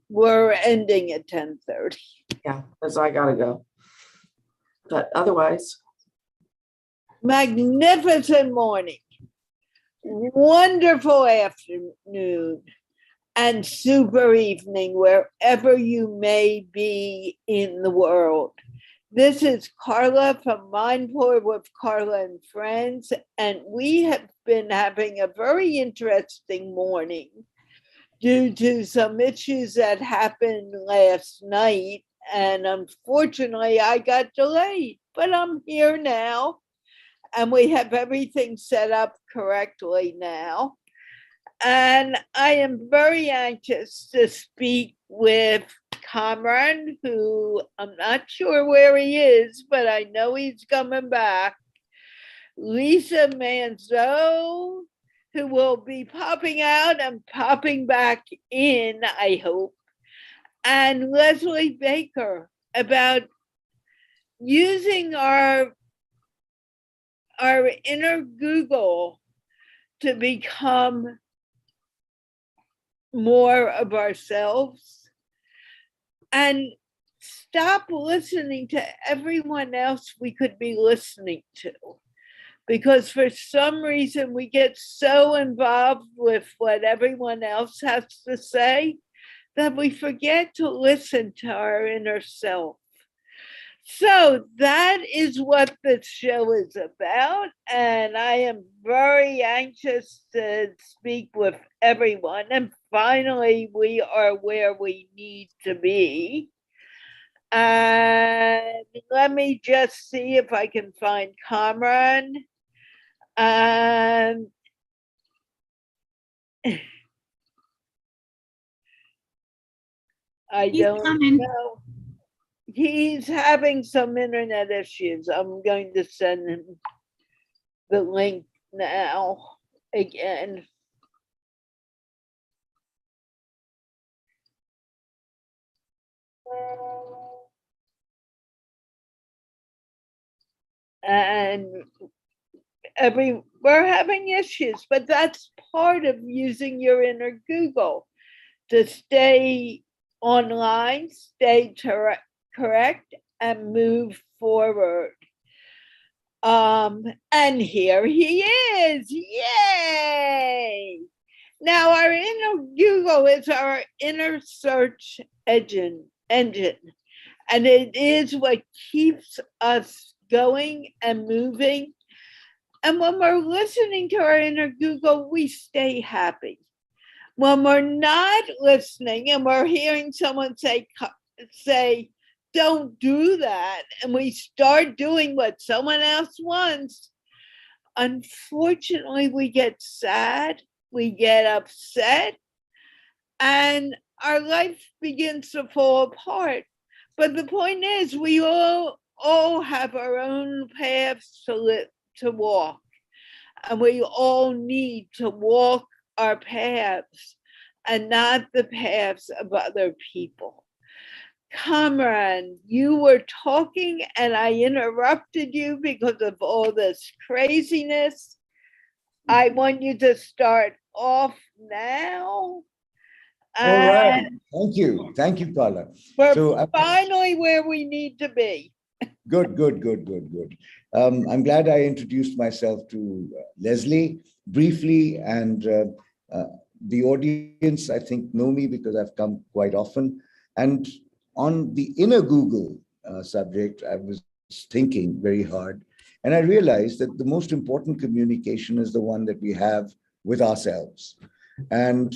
we're ending at 10:30. Yeah, because I gotta go. But otherwise, magnificent morning, wonderful afternoon, and super evening wherever you may be in the world. This is Carla from MindPlore with Carla and Friends, and we have been having a very interesting morning due to some issues that happened last night, and unfortunately I got delayed, but I'm here now, and we have everything set up correctly now. And I am very anxious to speak with Cameron, who I'm not sure where he is, but I know he's coming back. Lisa Manzo, who will be popping out and popping back in, I hope. And Leslie Baker about using our inner Google to become more of ourselves and stop listening to everyone else we could be listening to, because for some reason we get so involved with what everyone else has to say that we forget to listen to our inner self. So that is what the show is about, and I am very anxious to speak with everyone. And finally, we are where we need to be. And let me just see if I can find Cameron. And I don't know. He's having some internet issues. I'm going to send him the link now again. And we're having issues, but that's part of using your inner Google to stay online, stay correct, and move forward. And here he is. Yay! Now our inner Google is our inner search engine, and it is what keeps us going and moving. And when we're listening to our inner Google, we stay happy. When we're not listening and we're hearing someone say, don't do that, and we start doing what someone else wants, unfortunately, we get sad, we get upset, and our life begins to fall apart. But the point is, we all have our own paths to walk, and we all need to walk our paths and not the paths of other people. Cameron, you were talking and I interrupted you because of all this craziness. I want you to start off now. All right. Thank you. Thank you, Carla. We're finally where we need to be. Good. I'm glad I introduced myself to Leslie briefly, and the audience, I think, know me because I've come quite often. And on the inner Google subject, I was thinking very hard, and I realized that the most important communication is the one that we have with ourselves. And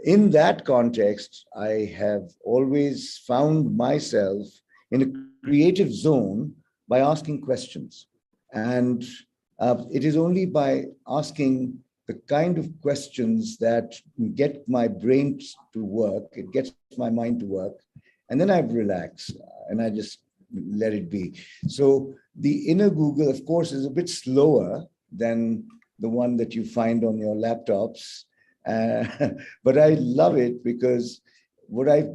in that context, I have always found myself in a creative zone by asking questions. And it is only by asking the kind of questions that get my brain to work, it gets my mind to work, and then I relax and I just let it be. So the inner Google, of course, is a bit slower than the one that you find on your laptops. But I love it because what I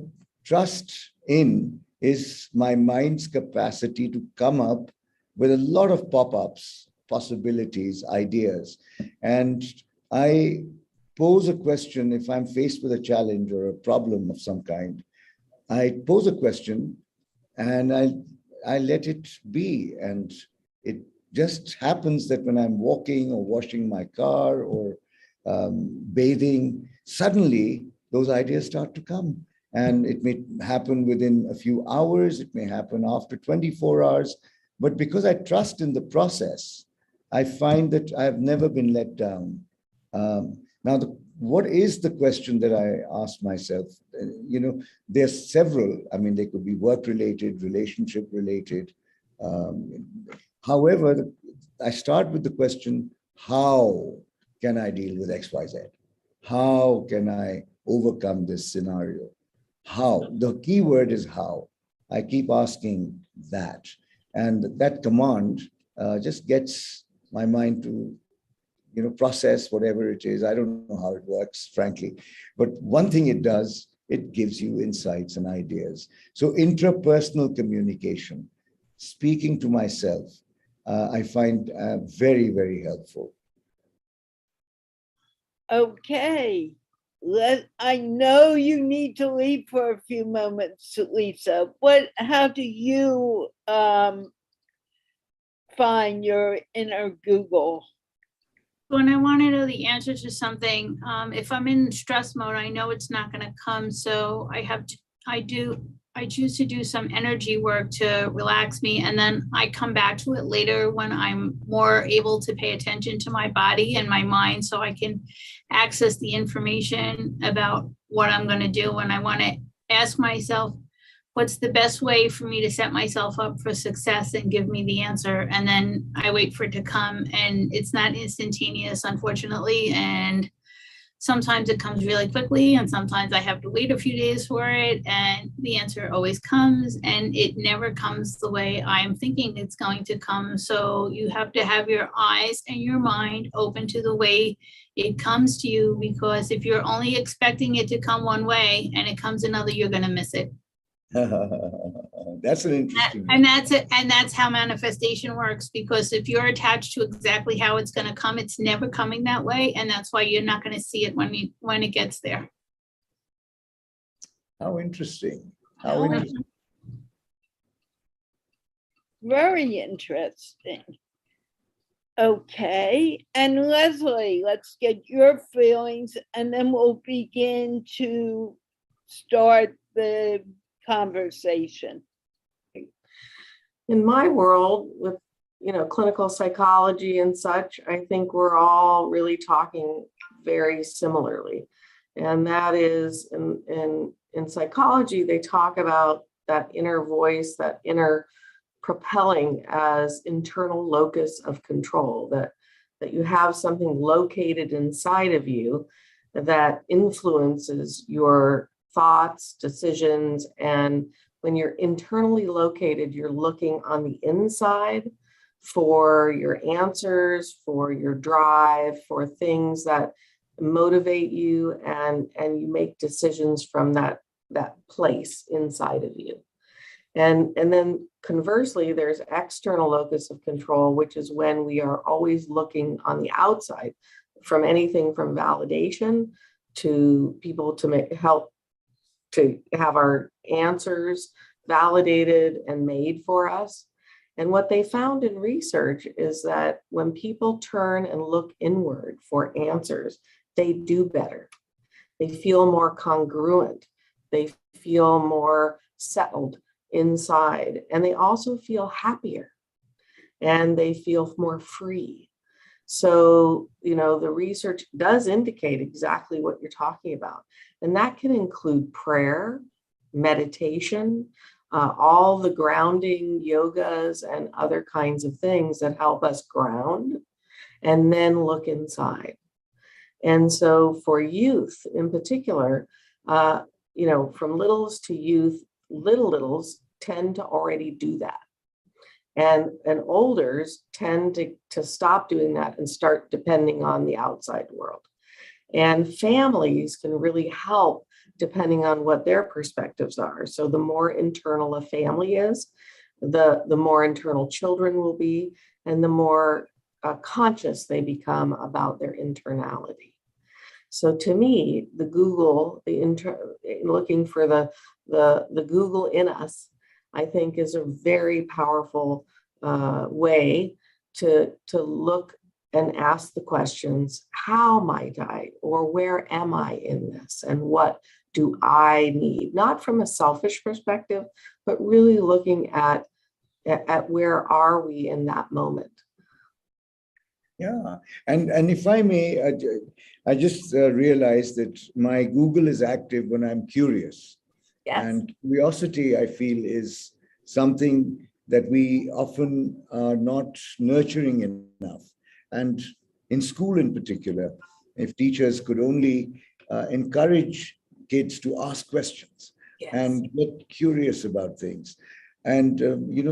trust in is my mind's capacity to come up with a lot of pop-ups, possibilities, ideas. And I pose a question. If I'm faced with a challenge or a problem of some kind, I pose a question and I let it be. And it just happens that when I'm walking or washing my car or bathing, suddenly those ideas start to come. And it may happen within a few hours, it may happen after 24 hours. But because I trust in the process, I find that I've never been let down. Now, what is the question that I ask myself? There's several. I mean, they could be work-related, relationship-related. However, I start with the question, how can I deal with XYZ? How can I overcome this scenario? How? The key word is how. I keep asking that. And that command just gets my mind to process whatever it is. I don't know how it works, frankly. But one thing it does, it gives you insights and ideas. So intrapersonal communication, speaking to myself, I find very, very helpful. Okay. I know you need to leave for a few moments, Lisa. How do you find your inner Google? When I want to know the answer to something, if I'm in stress mode, I know it's not going to come. So I choose to do some energy work to relax me. And then I come back to it later when I'm more able to pay attention to my body and my mind, so I can access the information about what I'm going to do. And I want to ask myself, what's the best way for me to set myself up for success, and give me the answer. And then I wait for it to come, and it's not instantaneous, unfortunately. And sometimes it comes really quickly, and sometimes I have to wait a few days for it. And the answer always comes, and it never comes the way I'm thinking it's going to come. So you have to have your eyes and your mind open to the way it comes to you, because if you're only expecting it to come one way and it comes another, you're going to miss it. That's an interesting and that's it. And that's how manifestation works, because if you're attached to exactly how it's going to come, it's never coming that way. And that's why you're not going to see it when it gets there. How interesting. How interesting. Very interesting. Okay. And Leslie, let's get your feelings, and then we'll begin to start the conversation. In my world, with clinical psychology and such, I think we're all really talking very similarly. And that is in psychology, they talk about that inner voice, that inner propelling as internal locus of control, that you have something located inside of you that influences your thoughts, decisions. And when you're internally located, you're looking on the inside for your answers, for your drive, for things that motivate you, and you make decisions from that place inside of you. And then conversely, there's external locus of control, which is when we are always looking on the outside, from anything from validation to people to help to have our answers validated and made for us. And what they found in research is that when people turn and look inward for answers, they do better. They feel more congruent. They feel more settled inside. And they also feel happier. And they feel more free. So, the research does indicate exactly what you're talking about. And that can include prayer, meditation, all the grounding yogas and other kinds of things that help us ground and then look inside. And so for youth in particular, from littles to youth, littles tend to already do that. And olders tend to stop doing that and start depending on the outside world. And families can really help depending on what their perspectives are. So the more internal a family is, the more internal children will be, and the more conscious they become about their internality. So to me, the Google, looking for the Google in us, I think is a very powerful way to look and ask the questions, how might I, or where am I in this? And what do I need? Not from a selfish perspective, but really looking at where are we in that moment. Yeah, and if I may, I just realized that my Google is active when I'm curious. Yes. And curiosity, I feel, is something that we often are not nurturing enough. And in school in particular, if teachers could only encourage kids to ask questions and get curious about things. And,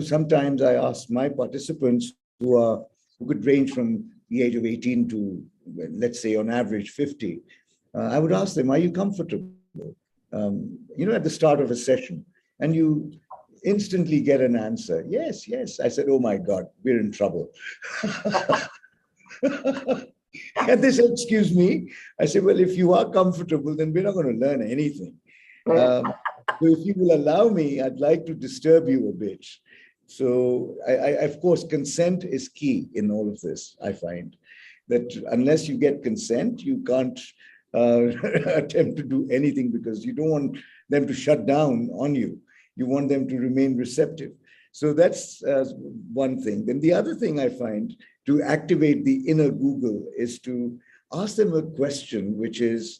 sometimes I ask my participants who could range from the age of 18 to, let's say, on average, 50. I would ask them, are you comfortable? At the start of a session, and you instantly get an answer. Yes, yes. I said, oh my God, we're in trouble. And they said, excuse me. I said, well, if you are comfortable, then we're not going to learn anything. So if you will allow me, I'd like to disturb you a bit. So of course, consent is key in all of this. I find that unless you get consent, you can't attempt to do anything, because you don't want them to shut down on you. You want them to remain receptive. So that's one thing. Then the other thing I find to activate the inner Google is to ask them a question, which is,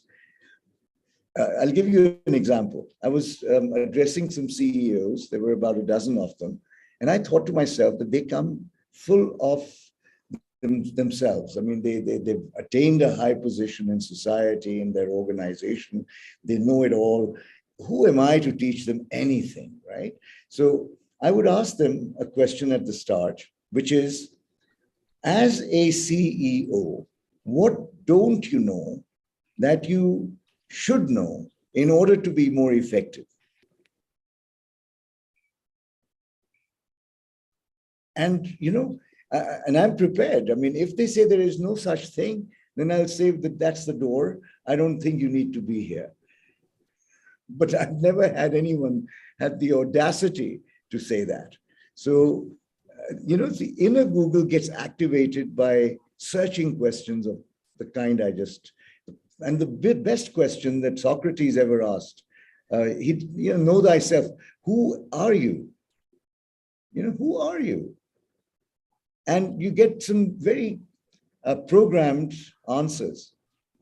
I'll give you an example. I was addressing some CEOs. There were about a dozen of them. And I thought to myself that they come full of themselves. I mean, they've attained a high position in society, in their organization. They know it all. Who am I to teach them anything, right? So I would ask them a question at the start, which is, as a CEO, what don't you know that you should know in order to be more effective? And, and I'm prepared. I mean, if they say there is no such thing, then I'll say that that's the door. I don't think you need to be here. But I've never had anyone had the audacity to say that. So, the inner Google gets activated by searching questions of the kind I just, and the best question that Socrates ever asked, know thyself. Who are you? Who are you? And you get some very programmed answers.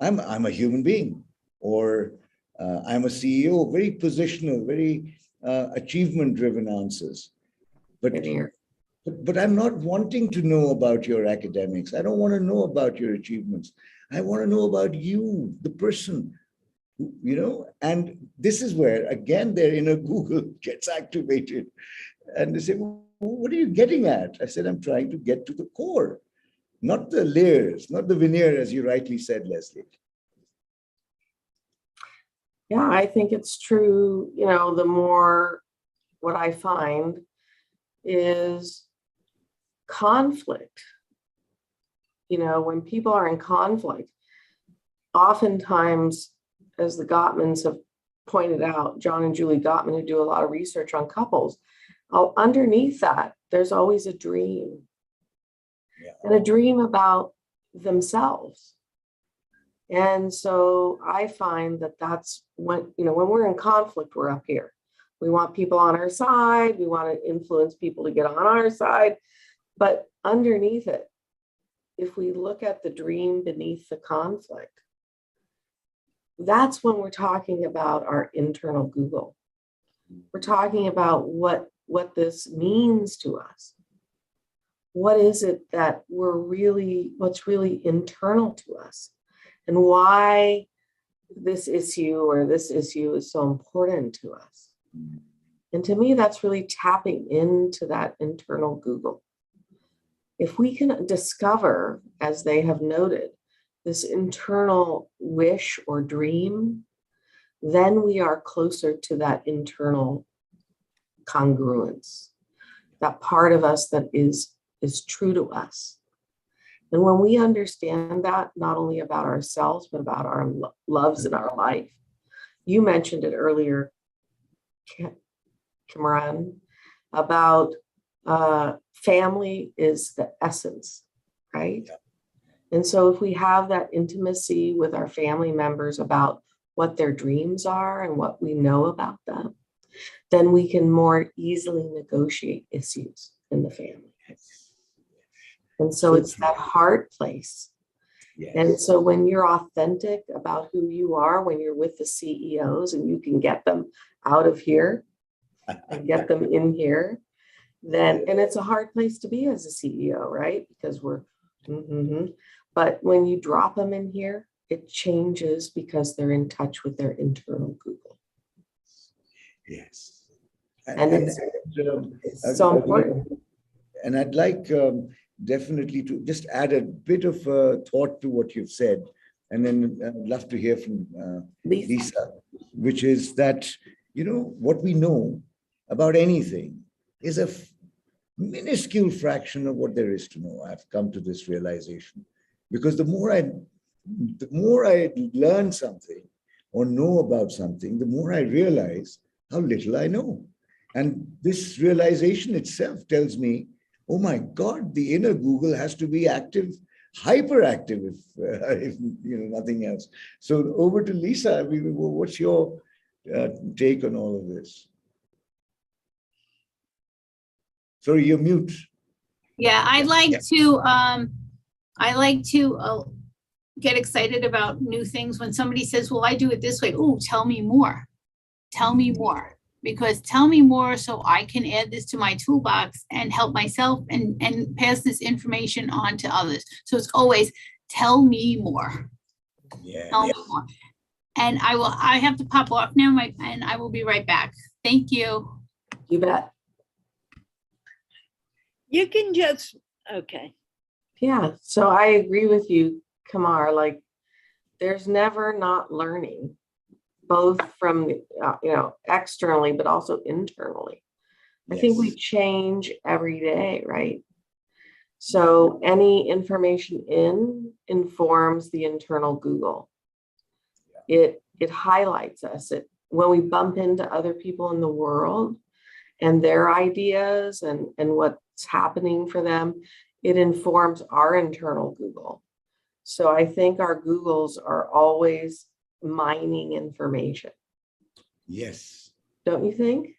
I'm a human being, or I'm a CEO, very positional, very achievement-driven answers. But I'm not wanting to know about your academics. I don't want to know about your achievements. I want to know about you, the person, and this is where, again, their inner Google gets activated. And they say, well, what are you getting at? I said, I'm trying to get to the core, not the layers, not the veneer, as you rightly said, Leslie. Yeah, I think it's true. The more, what I find is conflict. When people are in conflict, oftentimes, as the Gottmans have pointed out, John and Julie Gottman, who do a lot of research on couples, underneath that, there's always a dream. Yeah. And a dream about themselves. And so I find that that's when, when we're in conflict, we're up here. We want people on our side. We want to influence people to get on our side. But underneath it, if we look at the dream beneath the conflict, that's when we're talking about our internal Google. We're talking about what this means to us. What is it that what's really internal to us, and why this issue or this issue is so important to us. And to me, that's really tapping into that internal Google. If we can discover, as they have noted, this internal wish or dream, then we are closer to that internal congruence, that part of us that is true to us. And when we understand that, not only about ourselves, but about our loves in our life, you mentioned it earlier, Cameron, about family is the essence, right? Yeah. And so if we have that intimacy with our family members about what their dreams are and what we know about them, then we can more easily negotiate issues in the family. And so it's that heart place. Yes. And so when you're authentic about who you are, when you're with the CEOs and you can get them out of here and get them in here, then, and it's a hard place to be as a CEO, right? Because we're, but when you drop them in here, it changes because they're in touch with their internal Google. Yes. And it's so important. And I'd like definitely to just add a bit of thought to what you've said. And then I'd love to hear from Lisa, which is that, you know, what we know about anything is a minuscule fraction of what there is to know. I've come to this realization because the more I learn something or know about something, the more I realize how little I know. And this realization itself tells me, oh my God, the inner Google has to be active, hyperactive, if you know nothing else. So over to Lisa. What's your take on all of this? Sorry, you're mute. Yeah, I like to get excited about new things when somebody says, well, I do it this way. Oh, tell me more. Tell me more. Because tell me more so I can add this to my toolbox and help myself and pass this information on to others. So it's always tell me more. Yeah. Tell me more. And I have to pop off now, and I will be right back. Thank you. You bet. You can just, okay. Yeah, so I agree with you, Kamar. Like, there's never not learning, both from externally, but also internally. Yes. I think we change every day, right? So any information informs the internal Google. It highlights us. When we bump into other people in the world and their ideas and what's happening for them, it informs our internal Google. So I think our Googles are always mining information. Yes. Don't you think?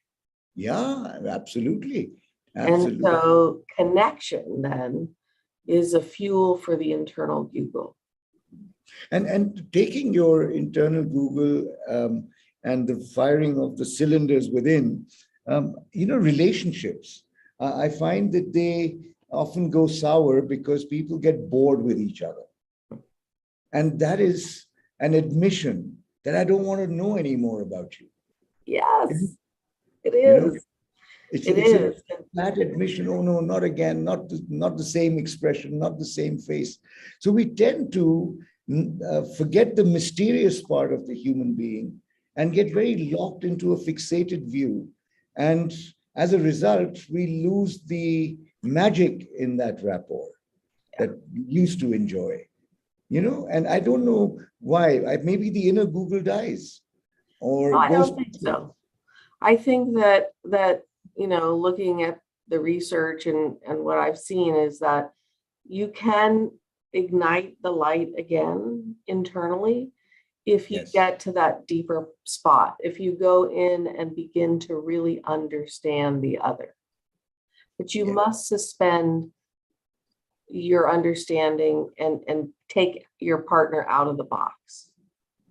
Yeah, absolutely. And so connection then is a fuel for the internal Google. And taking your internal Google and the firing of the cylinders within, relationships, I find that they often go sour because people get bored with each other. And that is an admission that I don't want to know any more about you. Yes, it is. It's a flat admission. Oh no, not again. Not the same expression, not the same face. So we tend to forget the mysterious part of the human being and get very locked into a fixated view. And as a result, we lose the magic in that rapport that we used to enjoy. And I don't know why. Maybe the inner Google dies, or I don't think so. I think that looking at the research and what I've seen is that you can ignite the light again internally if you get to that deeper spot, if you go in and begin to really understand the other. But you must suspend your understanding and take your partner out of the box.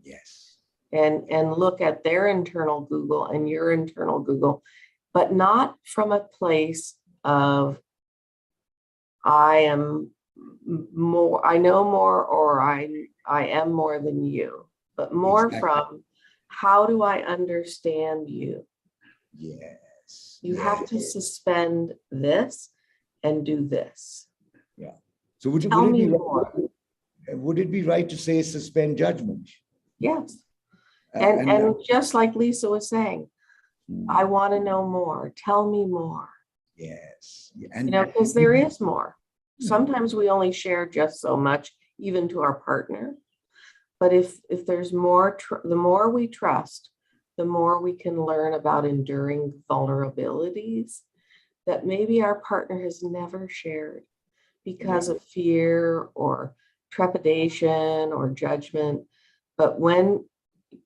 Yes. And look at their internal Google and your internal Google, but not from a place of I know more, or I am more than you, but more from how do I understand you? Yes. You have to suspend this and do this. Yeah. So would it be right to say suspend judgment? Yes. And just like Lisa was saying, I want to know more. Tell me more. Yes. And because there is more. Sometimes we only share just so much, even to our partner. But if there's more, the more we trust, the more we can learn about enduring vulnerabilities that maybe our partner has never shared because of fear or trepidation or judgment. But when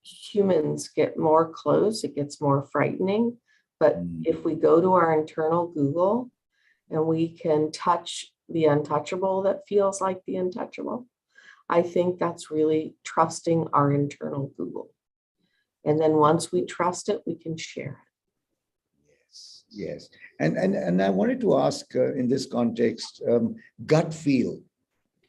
humans get more close, it gets more frightening. But if we go to our internal Google and we can touch the untouchable that feels like the untouchable, I think that's really trusting our internal Google. And then once we trust it, we can share it. Yes. And I wanted to ask in this context, gut feel.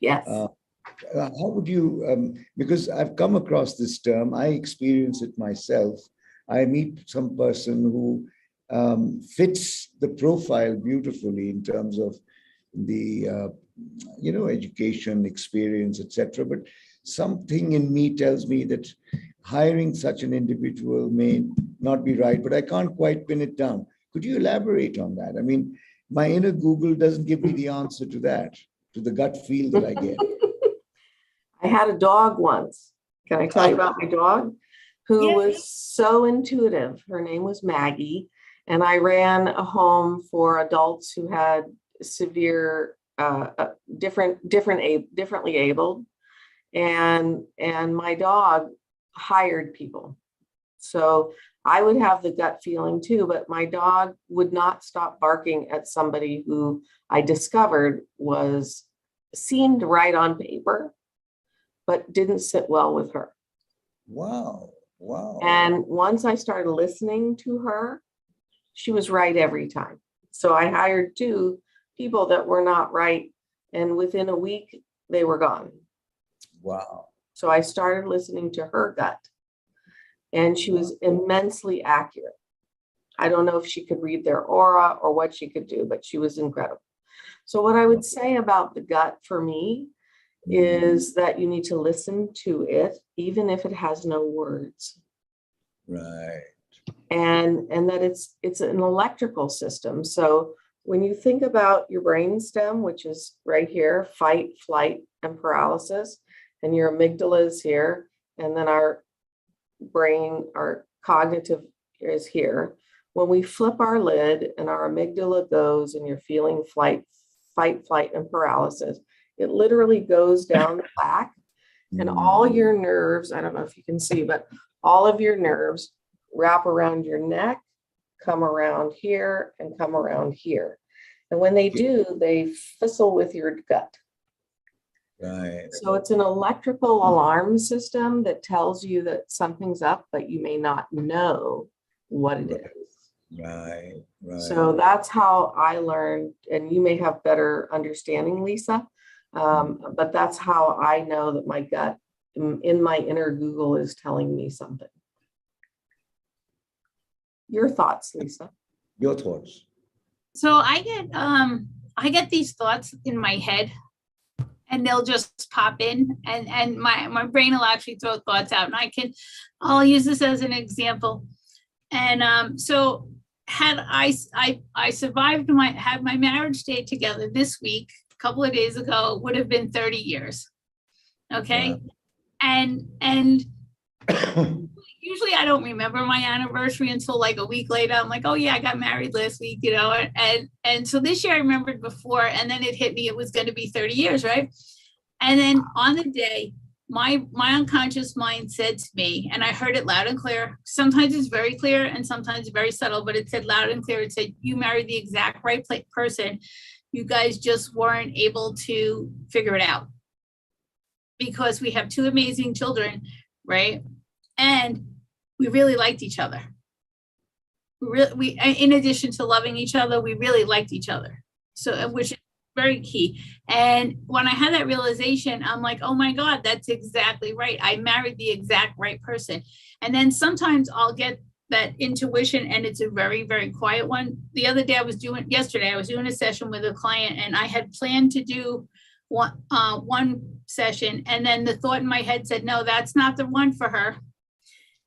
Yes. How would you, because I've come across this term, I experience it myself. I meet some person who fits the profile beautifully in terms of the, education, experience, etc. But something in me tells me that hiring such an individual may not be right, but I can't quite pin it down. Could you elaborate on that? I mean, my inner Google doesn't give me the answer to that, to the gut feel that I get. I had a dog once. Can I tell you about my dog? Who was so intuitive. Her name was Maggie. And I ran a home for adults who had severe, differently abled. And my dog hired people. So I would have the gut feeling too, but my dog would not stop barking at somebody who I discovered seemed right on paper, but didn't sit well with her. Wow. And once I started listening to her, she was right every time. So I hired 2 people that were not right. And within a week, they were gone. Wow. So I started listening to her gut. And she was immensely accurate. I don't know if she could read their aura or what she could do, but she was incredible. So what I would say about the gut for me is that you need to listen to it, even if it has no words. Right. And that it's an electrical system. So when you think about your brainstem, which is right here, fight, flight, and paralysis, and your amygdala is here, and then our brain, our cognitive is here. When we flip our lid and our amygdala goes and you're feeling fight, flight, and paralysis, it literally goes down the back and all your nerves, I don't know if you can see, but all of your nerves wrap around your neck, come around here, and come around here. And when they do, they fizzle with your gut. Right. So it's an electrical alarm system that tells you that something's up, but you may not know what it is. Right. So that's how I learned, and you may have better understanding, Lisa, but that's how I know that my gut in my inner Google is telling me something. Your thoughts, Lisa? Your thoughts. So I get these thoughts in my head and they'll just pop in and my brain will actually throw thoughts out, and I'll use this as an example. And so had I survived had my marriage stayed together this week, a couple of days ago, would have been 30 years. Okay. Wow. And usually I don't remember my anniversary until like a week later. I'm like, oh yeah, I got married last week, and so this year I remembered before, and then it hit me, it was going to be 30 years, right? And then on the day, my unconscious mind said to me, and I heard it loud and clear. Sometimes it's very clear and sometimes very subtle, but it said loud and clear. It said, you married the exact right person. You guys just weren't able to figure it out because we have 2 amazing children, right? And we really liked each other. We in addition to loving each other, we really liked each other. So, which is very key. And when I had that realization, I'm like, oh my God, that's exactly right. I married the exact right person. And then sometimes I'll get that intuition, and it's a very, very quiet one. Yesterday, I was doing a session with a client, and I had planned to do one session. And then the thought in my head said, no, that's not the one for her.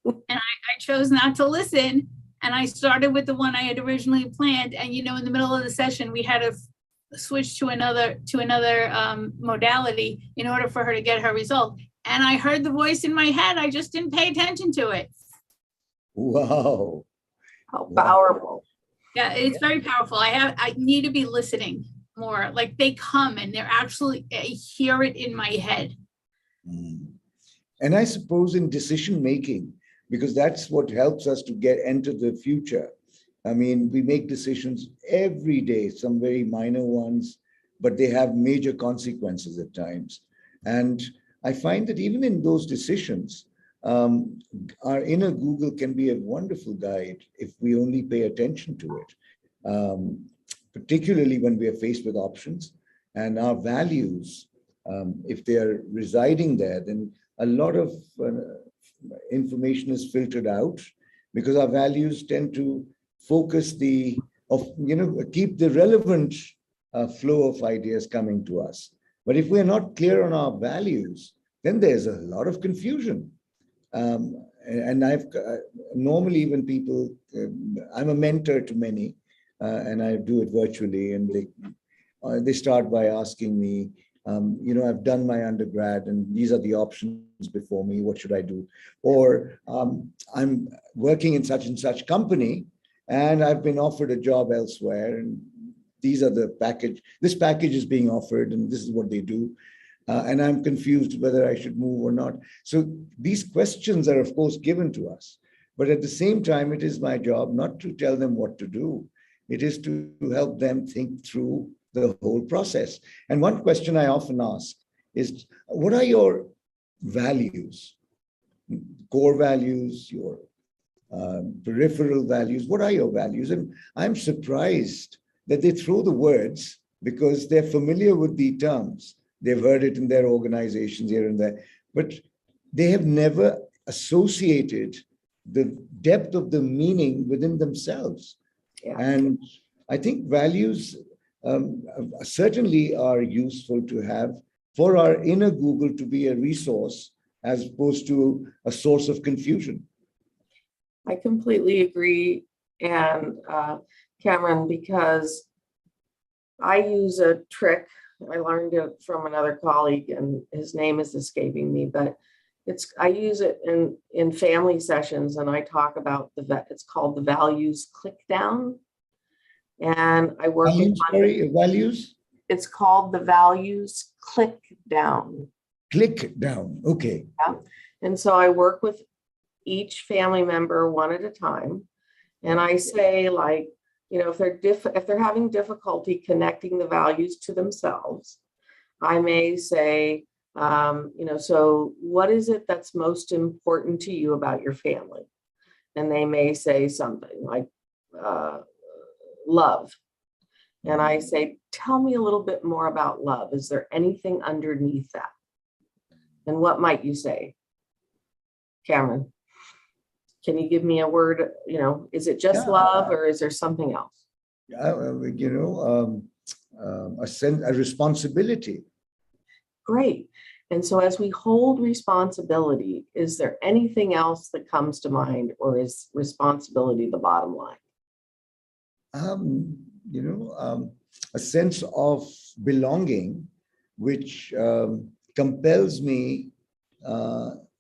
And I chose not to listen. And I started with the one I had originally planned. And, in the middle of the session, we had a switch to another modality in order for her to get her result. And I heard the voice in my head. I just didn't pay attention to it. Wow. How powerful. Yeah, it's very powerful. I need to be listening more. Like they come and they're actually, I hear it in my head. And I suppose in decision making, because that's what helps us to get into the future. I mean, we make decisions every day, some very minor ones, but they have major consequences at times. And I find that even in those decisions, our inner Google can be a wonderful guide if we only pay attention to it, particularly when we are faced with options and our values. If they are residing there, then a lot of information is filtered out because our values tend to focus keep the relevant flow of ideas coming to us. But if we're not clear on our values, then there's a lot of confusion. And I've normally when people, I'm a mentor to many, and I do it virtually, and they start by asking me, I've done my undergrad and these are the options before me. What should I do? Or I'm working in such and such company and I've been offered a job elsewhere. And these are the package. This package is being offered and this is what they do. And I'm confused whether I should move or not. So these questions are, of course, given to us. But at the same time, it is my job not to tell them what to do. It is to help them think through the whole process. And one question I often ask is, what are your values? Core values, your peripheral values, what are your values? And I'm surprised that they throw the words because they're familiar with the terms. They've heard it in their organizations here and there, but they have never associated the depth of the meaning within themselves. Yeah. And I think values certainly are useful to have for our inner Google to be a resource as opposed to a source of confusion. I completely agree. And Cameron, because I use a trick, I learned it from another colleague and his name is escaping me, but I use it in family sessions and I talk about it's called the values click down. And I work values? It's called the values click down. Click down, okay. Yeah. And so I work with each family member one at a time. And I say, like, if they're having difficulty connecting the values to themselves, I may say, so what is it that's most important to you about your family? And they may say something like love. And I say, tell me a little bit more about love. Is there anything underneath that? And what might you say, Cameron? Can you give me a word? Is it just love or is there something else? A responsibility. Great. And so as we hold responsibility, is there anything else that comes to mind, or is responsibility the bottom line? A sense of belonging, which compels me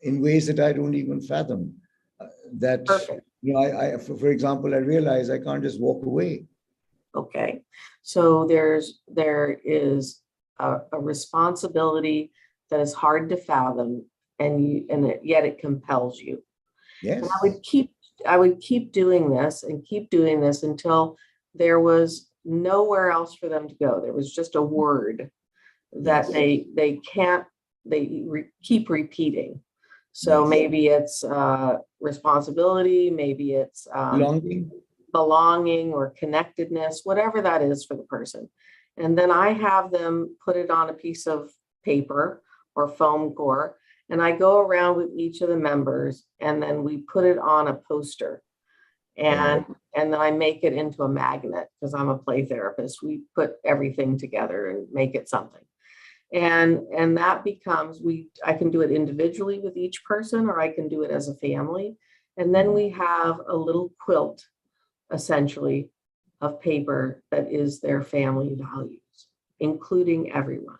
in ways that I don't even fathom. That, perfect. For example, I realize I can't just walk away. Okay, so there is a responsibility that is hard to fathom, and yet it compels you. Yes. And I would keep doing this until there was nowhere else for them to go. There was just a word that they keep repeating. So maybe it's responsibility, maybe it's belonging or connectedness, whatever that is for the person. And then I have them put it on a piece of paper or foam core, and I go around with each of the members, and then we put it on a poster. And then I make it into a magnet, because I'm a play therapist. We put everything together and make it something. And that becomes, I can do it individually with each person, or I can do it as a family. And then we have a little quilt, essentially, of paper that is their family values. including everyone.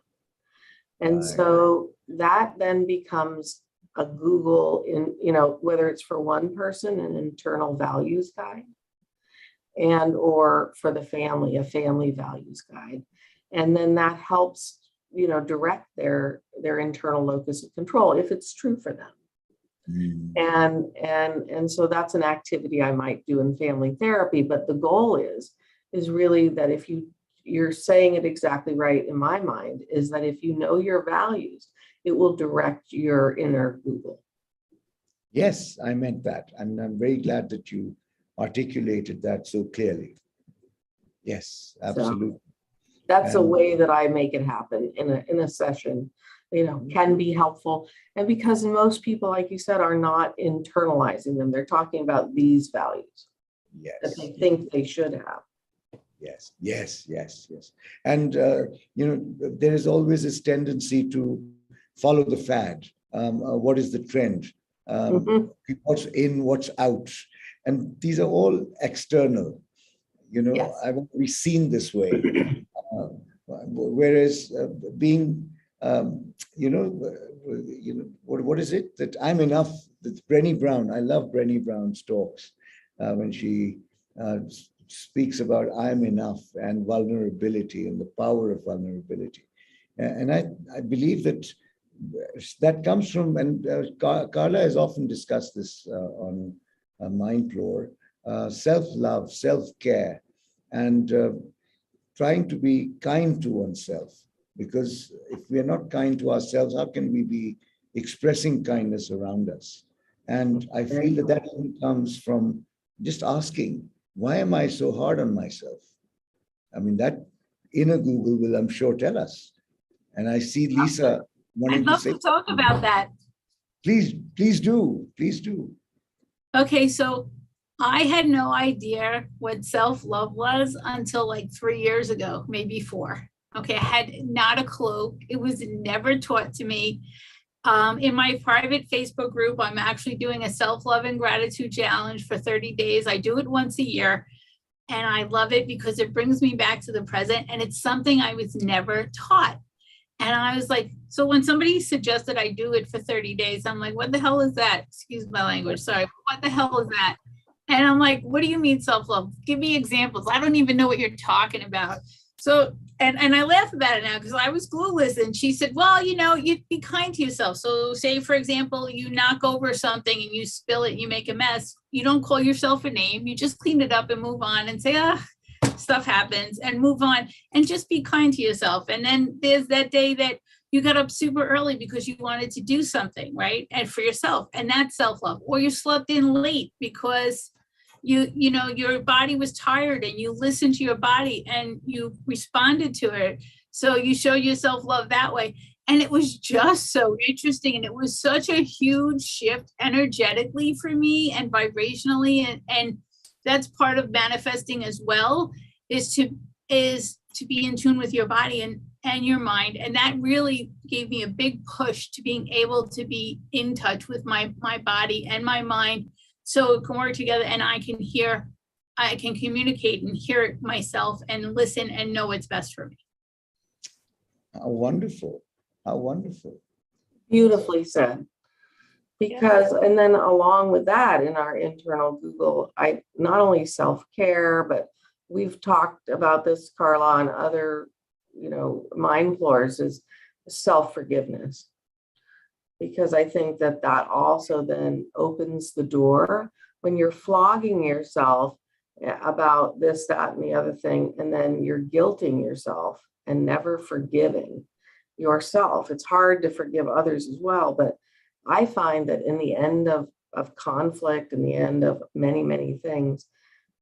And Right. so that then becomes a Google in, whether it's for one person, an internal values guide, and or for the family, a family values guide. And then that helps, direct their internal locus of control if it's true for them. And so that's an activity I might do in family therapy. But the goal is really that if you're saying it exactly right in my mind, is that if you know your values, it will direct your inner Google. Yes, I meant that. And I'm very glad that you articulated that so clearly. Yes, absolutely. So that's a way that I make it happen in a session, can be helpful. And because most people, like you said, are not internalizing them. They're talking about these values that they think they should have. Yes. And, there is always this tendency to follow the fad. What is the trend? What's in, what's out? And these are all external. Yes. I've always seen this way. Whereas being, what is it that I'm enough? That Brené Brown, I love Brené Brown's talks when she speaks about I'm enough and vulnerability and the power of vulnerability. And I believe that comes from, and Carla has often discussed this on MindPlore, self-love, self-care, and trying to be kind to oneself. Because if we are not kind to ourselves, how can we be expressing kindness around us? And I feel that only comes from just asking, why am I so hard on myself? I mean, that inner Google will, I'm sure, tell us. And I see Lisa wanting to say. I'd love to talk about that. Please do. Okay, so I had no idea what self-love was until like 3 years ago, maybe 4. Okay, I had not a clue. It was never taught to me. In my private Facebook group, I'm actually doing a self-love and gratitude challenge for 30 days. I do it once a year, and I love it because it brings me back to the present, and it's something I was never taught. And I was like, so when somebody suggested I do it for 30 days, I'm like, what the hell is that? Excuse my language, sorry. What the hell is that? And I'm like, what do you mean self-love? Give me examples. I don't even know what you're talking about. So, and I laugh about it now because I was clueless. And she said, well, you be kind to yourself. So say, for example, you knock over something and you spill it, you make a mess. You don't call yourself a name. You just clean it up and move on and say, stuff happens, and move on and just be kind to yourself. And then there's that day that you got up super early because you wanted to do something, right? And for yourself, and that's self-love. Or you slept in late because your body was tired and you listened to your body and you responded to it. So you show yourself love that way. And it was just so interesting. And it was such a huge shift energetically for me and vibrationally. And that's part of manifesting as well, is to be in tune with your body and your mind. And that really gave me a big push to being able to be in touch with my body and my mind, so it can work together and I can communicate and hear it myself and listen and know what's best for me. How wonderful. Beautifully said. Because, and then along with that, in our internal Google, I not only self-care, but we've talked about this, Carla, on other, MindPlores, is self-forgiveness. Because I think that also then opens the door when you're flogging yourself about this, that, and the other thing, and then you're guilting yourself and never forgiving yourself. It's hard to forgive others as well, but I find that in the end of conflict, in the end of many, many things,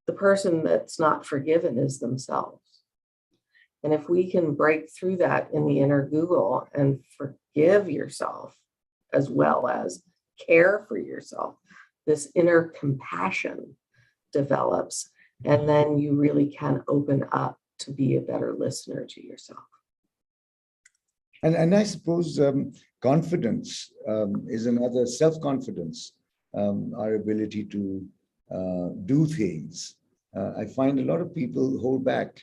the person that's not forgiven is themselves. And if we can break through that in the inner Google and forgive yourself, as well as care for yourself, this inner compassion develops, and then you really can open up to be a better listener to yourself. And I suppose confidence is another, self-confidence, our ability to do things. I find a lot of people hold back.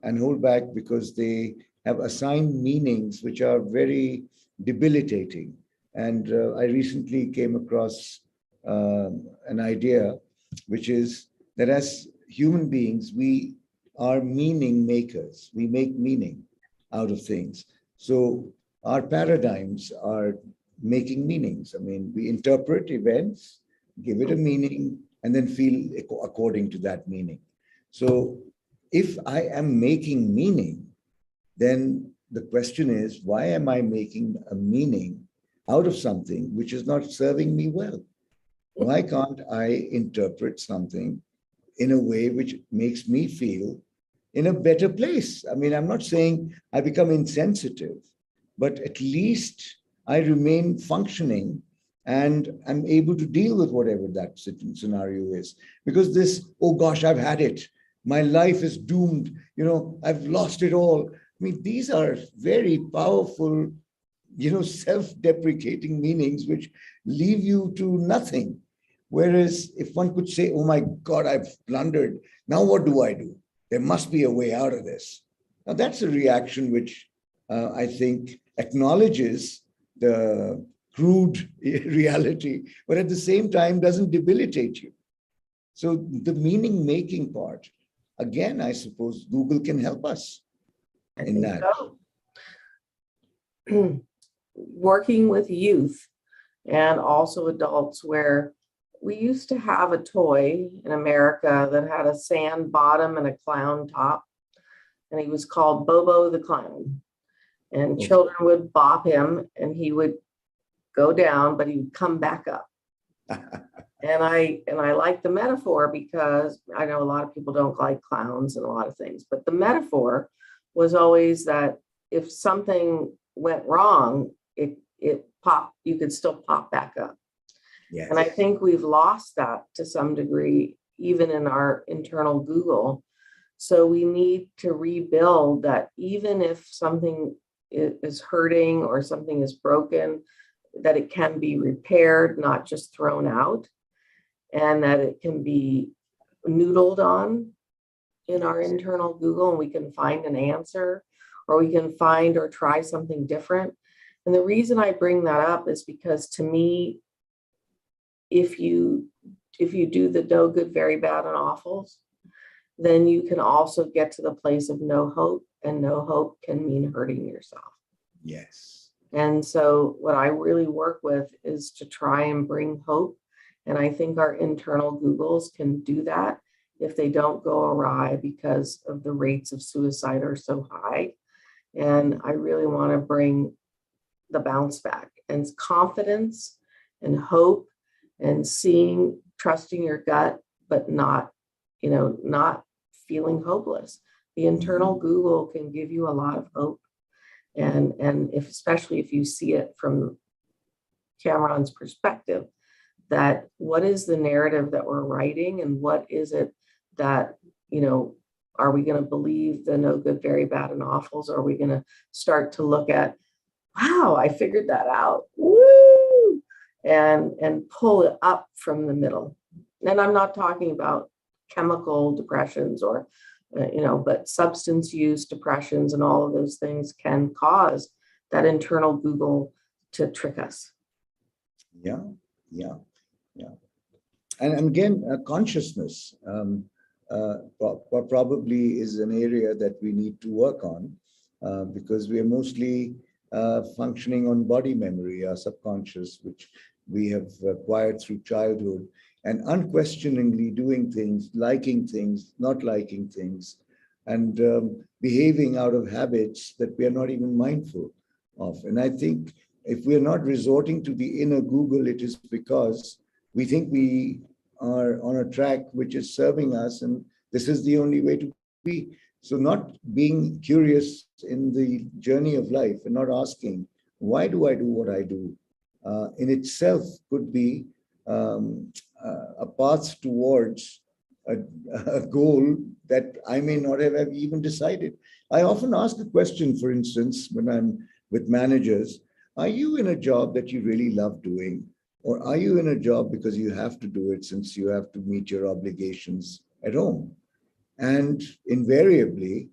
and hold back because they have assigned meanings which are very debilitating. And I recently came across an idea, which is that as human beings, we are meaning makers. We make meaning out of things. So our paradigms are making meanings. I mean, we interpret events, give it a meaning, and then feel according to that meaning. So if I am making meaning, then the question is, why am I making a meaning out of something which is not serving me well? Why can't I interpret something in a way which makes me feel in a better place? I mean, I'm not saying I become insensitive, but at least I remain functioning and I'm able to deal with whatever that scenario is. Because this, oh gosh, I've had it. My life is doomed. I've lost it all. I mean, these are very powerful, self-deprecating meanings which leave you to nothing. Whereas if one could say, oh my God, I've blundered. Now what do I do? There must be a way out of this. Now that's a reaction which I think acknowledges the crude reality, but at the same time doesn't debilitate you. So the meaning-making part, again, I suppose Google can help us in that. So. Working with youth and also adults, where we used to have a toy in America that had a sand bottom and a clown top, and he was called Bobo the Clown. And children would bop him and he would go down, but he would come back up. And I like the metaphor because I know a lot of people don't like clowns and a lot of things, but the metaphor was always that if something went wrong, it popped, you could still pop back up. Yes. And I think we've lost that to some degree, even in our internal Google. So we need to rebuild that, even if something is hurting or something is broken, that it can be repaired, not just thrown out, and that it can be noodled on in our internal Google, and we can find an answer, or we can find or try something different. And the reason I bring that up is because, to me, if you do the no good, very bad, and awfuls, then you can also get to the place of no hope, and no hope can mean hurting yourself. Yes. And so what I really work with is to try and bring hope. And I think our internal Googles can do that if they don't go awry, because of the rates of suicide are so high. And I really want to bring the bounce back and confidence and hope and trusting your gut, but not feeling hopeless. The internal Google can give you a lot of hope. And especially if you see it from Cameron's perspective, that what is the narrative that we're writing, and what is it that, are we going to believe the no good, very bad, and awfuls? Or are we going to start to look at, wow, I figured that out, woo, and pull it up from the middle? And I'm not talking about chemical depressions or, but substance use depressions, and all of those things can cause that internal Google to trick us. Yeah. And again, consciousness probably is an area that we need to work on, because we are mostly functioning on body memory, our subconscious, which we have acquired through childhood, and unquestioningly doing things, liking things, not liking things, and behaving out of habits that we are not even mindful of. And I think if we are not resorting to the inner Google, it is because we think we are on a track which is serving us, and this is the only way to be. So not being curious in the journey of life and not asking, why do I do what I do, in itself could be a path towards a goal that I may not have even decided. I often ask a question, for instance, when I'm with managers: are you in a job that you really love doing? Or are you in a job because you have to do it since you have to meet your obligations at home? And invariably,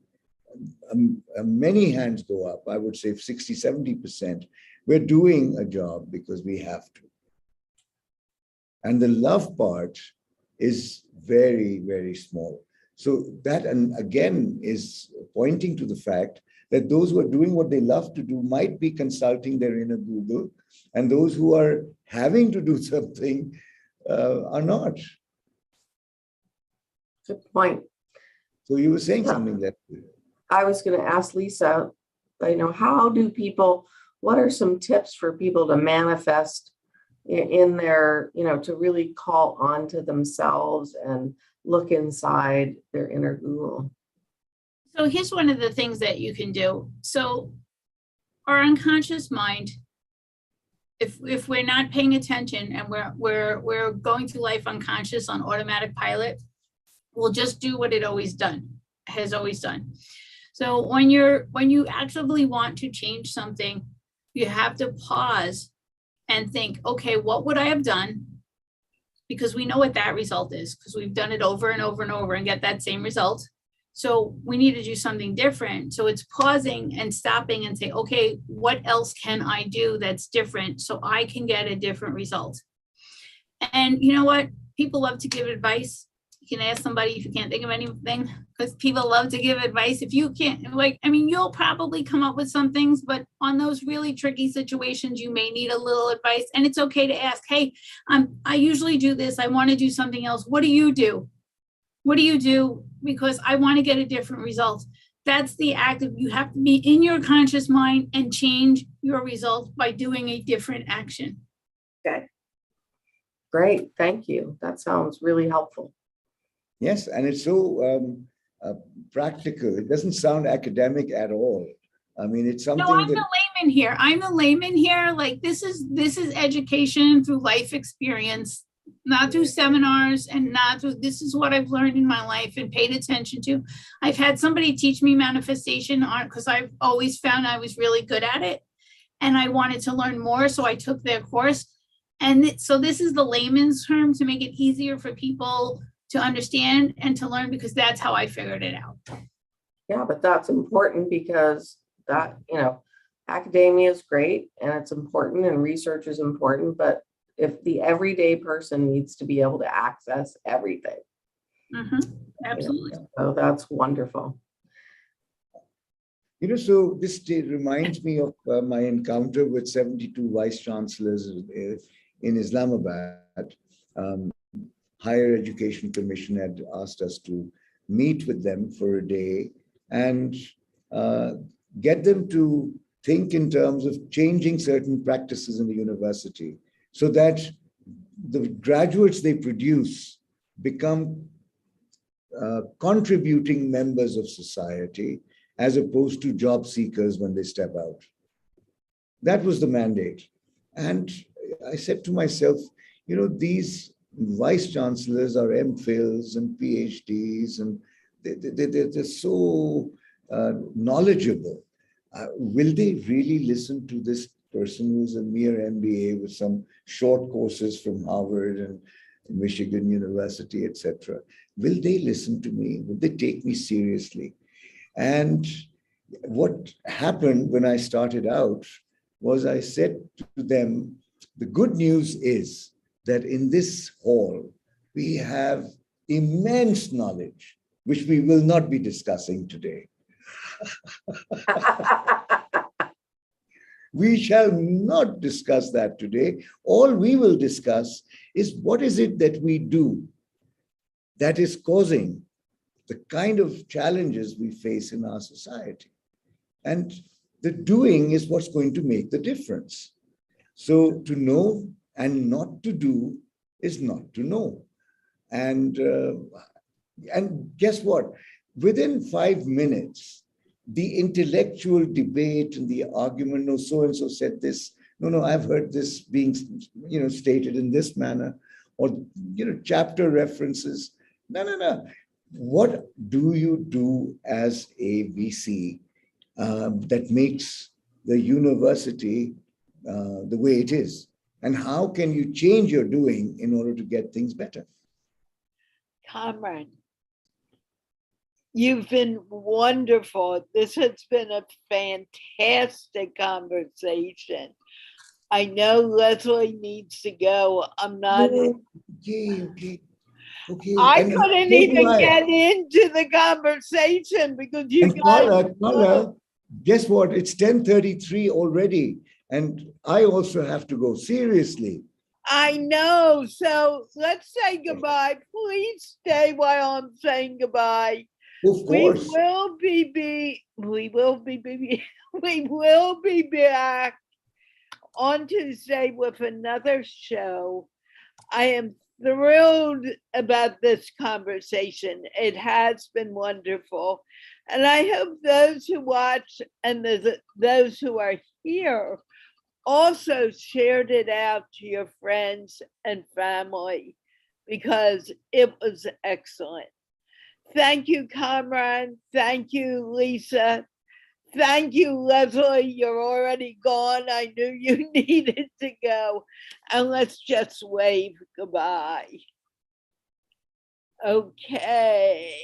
many hands go up, I would say 60, 70%, we're doing a job because we have to. And the love part is very, very small. So that, and again, is pointing to the fact that those who are doing what they love to do might be consulting their inner Google, and those who are having to do something are not. Good point. So you were saying something that I was going to ask Lisa, how do people, what are some tips for people to manifest in their, to really call on to themselves and look inside their inner Google? So here's one of the things that you can do. So our unconscious mind, if we're not paying attention and we're going through life unconscious on automatic pilot, we'll just do what it has always done. So when you actively want to change something, you have to pause and think, okay, what would I have done? Because we know what that result is, because we've done it over and over and over and get that same result. So we need to do something different. So it's pausing and stopping and say, okay, what else can I do that's different so I can get a different result? And you know what? People love to give advice. You can ask somebody if you can't think of anything, because people love to give advice. If you can't, you'll probably come up with some things, but on those really tricky situations, you may need a little advice. And it's okay to ask, hey, I usually do this. I want to do something else. What do you do? What do you do? Because I want to get a different result. That's the act of, you have to be in your conscious mind and change your result by doing a different action. Okay. Great. Thank you. That sounds really helpful. yes, and it's so practical. It doesn't sound academic at all. I mean, it's something No, I'm that... the layman here. I'm the layman here. Like this is education through life experience, not through seminars and not through, this is what I've learned in my life and paid attention to. I've had somebody teach me manifestation art because I've always found I was really good at it and I wanted to learn more. So I took their course. And so this is the layman's term to make it easier for people to understand and to learn, because that's how I figured it out. Yeah, but that's important because that, academia is great and it's important and research is important, but if the everyday person needs to be able to access everything. Absolutely. So that's wonderful. So this reminds me of my encounter with 72 vice chancellors in Islamabad. Higher Education Commission had asked us to meet with them for a day and get them to think in terms of changing certain practices in the university so that the graduates they produce become contributing members of society as opposed to job seekers when they step out. That was the mandate. And I said to myself, these vice chancellors are MPhils and PhDs, and they're so knowledgeable. Will they really listen to this person who's a mere MBA with some short courses from Harvard and Michigan University, etc.? Will they listen to me? Will they take me seriously? And what happened when I started out was I said to them, the good news is that in this hall, we have immense knowledge, which we will not be discussing today. We shall not discuss that today. All we will discuss is what is it that we do that is causing the kind of challenges we face in our society. And the doing is what's going to make the difference. So to know and not to do is not to know. And guess what? Within 5 minutes, the intellectual debate and the argument, no, so-and-so said this, no, I've heard this being, stated in this manner, or, chapter references. No. What do you do as a VC that makes the university the way it is? And how can you change your doing in order to get things better? Comrade. You've been wonderful. This has been a fantastic conversation. I know Leslie needs to go. I'm not. No, okay, okay, okay. I And couldn't so do even I. get into the conversation because you And guys. Carla, guess what? It's 10:33 already. And I also have to go. Seriously. I know. So let's say goodbye. Please stay while I'm saying goodbye. Of course. We will be back on Tuesday with another show. I am thrilled about this conversation. It has been wonderful. And I hope those who watch and those who are here also shared it out to your friends and family because it was excellent. Thank you, Kamran. Thank you, Lisa. Thank you, Leslie. You're already gone. I knew you needed to go. And let's just wave goodbye. Okay.